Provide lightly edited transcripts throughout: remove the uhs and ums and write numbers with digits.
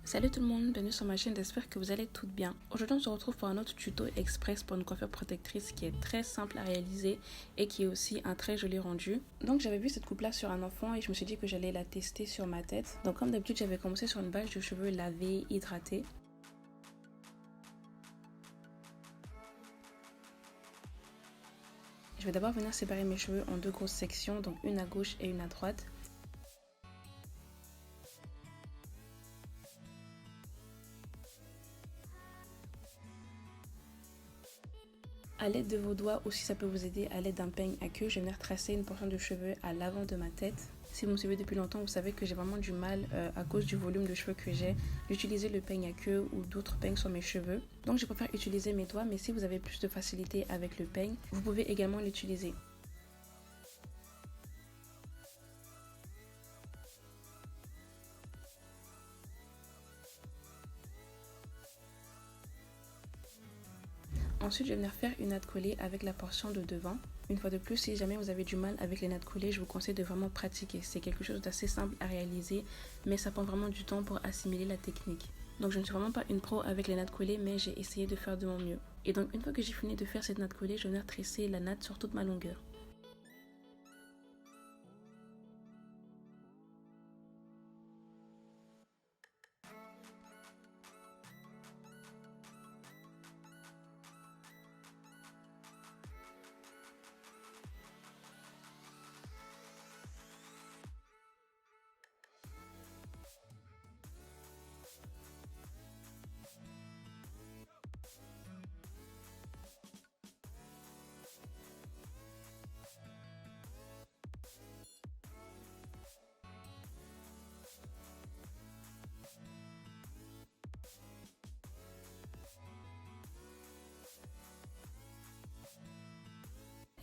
Salut tout le monde, bienvenue sur ma chaîne, j'espère que vous allez toutes bien. Aujourd'hui on se retrouve pour un autre tuto express pour une coiffure protectrice qui est très simple à réaliser et qui est aussi un très joli rendu. Donc j'avais vu cette coupe là sur un enfant et je me suis dit que j'allais la tester sur ma tête. Donc comme d'habitude j'avais commencé sur une base de cheveux lavée, hydratée. Je vais d'abord venir séparer mes cheveux en deux grosses sections, donc une à gauche et une à droite. A l'aide de vos doigts, ou si ça peut vous aider, à l'aide d'un peigne à queue, je vais venir tracer une portion de cheveux à l'avant de ma tête. Si vous me suivez depuis longtemps, vous savez que j'ai vraiment du mal, à cause du volume de cheveux que j'ai, d'utiliser le peigne à queue ou d'autres peignes sur mes cheveux. Donc je préfère utiliser mes doigts, mais si vous avez plus de facilité avec le peigne, vous pouvez également l'utiliser. Ensuite, je vais venir faire une natte collée avec la portion de devant. Une fois de plus, si jamais vous avez du mal avec les nattes collées, je vous conseille de vraiment pratiquer. C'est quelque chose d'assez simple à réaliser, mais ça prend vraiment du temps pour assimiler la technique. Donc je ne suis vraiment pas une pro avec les nattes collées, mais j'ai essayé de faire de mon mieux. Et donc une fois que j'ai fini de faire cette natte collée, je vais venir tresser la natte sur toute ma longueur.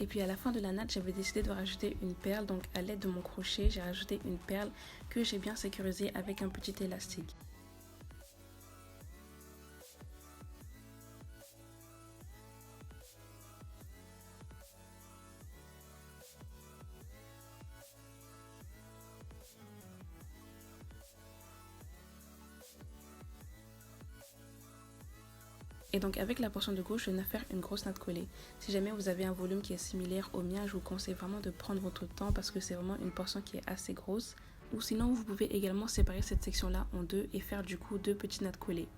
Et puis à la fin de la natte, j'avais décidé de rajouter une perle, donc à l'aide de mon crochet, j'ai rajouté une perle que j'ai bien sécurisée avec un petit élastique. Et donc avec la portion de gauche, je vais faire une grosse natte collée. Si jamais vous avez un volume qui est similaire au mien, je vous conseille vraiment de prendre votre temps parce que c'est vraiment une portion qui est assez grosse. Ou sinon, vous pouvez également séparer cette section-là en deux et faire du coup deux petites nattes collées.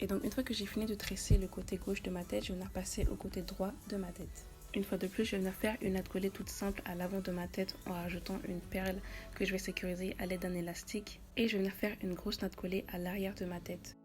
Et donc une fois que j'ai fini de tresser le côté gauche de ma tête, je vais venir passer au côté droit de ma tête. Une fois de plus, je vais venir faire une natte collée toute simple à l'avant de ma tête en rajoutant une perle que je vais sécuriser à l'aide d'un élastique. Et je vais venir faire une grosse natte collée à l'arrière de ma tête.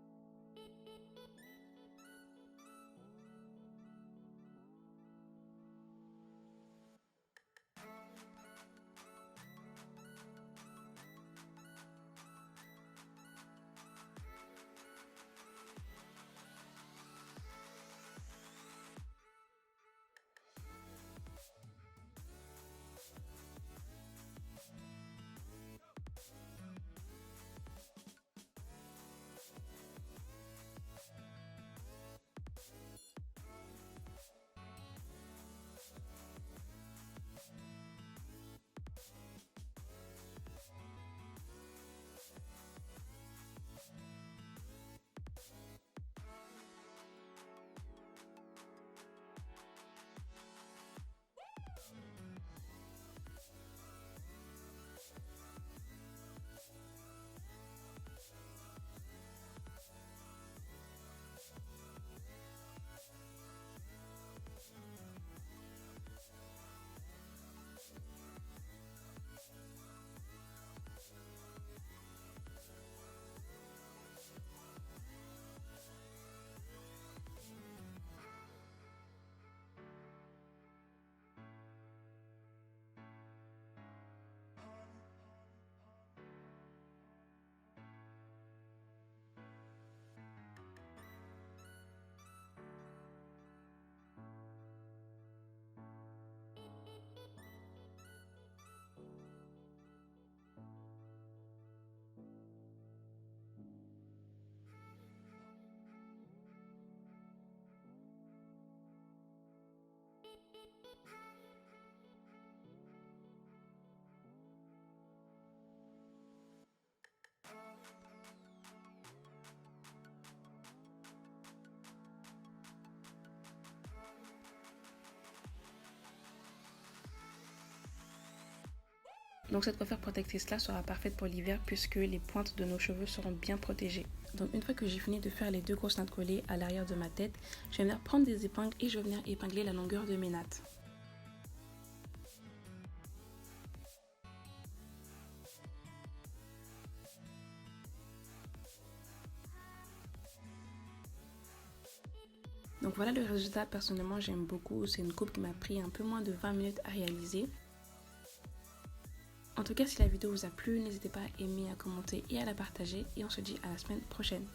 Donc cette coiffure protectrice là sera parfaite pour l'hiver puisque les pointes de nos cheveux seront bien protégées. Donc une fois que j'ai fini de faire les 2 grosses nattes collées à l'arrière de ma tête, je vais venir prendre des épingles et je vais venir épingler la longueur de mes nattes. Donc voilà le résultat, personnellement j'aime beaucoup, c'est une coupe qui m'a pris un peu moins de 20 minutes à réaliser. En tout cas, si la vidéo vous a plu, n'hésitez pas à aimer, à commenter et à la partager et on se dit à la semaine prochaine.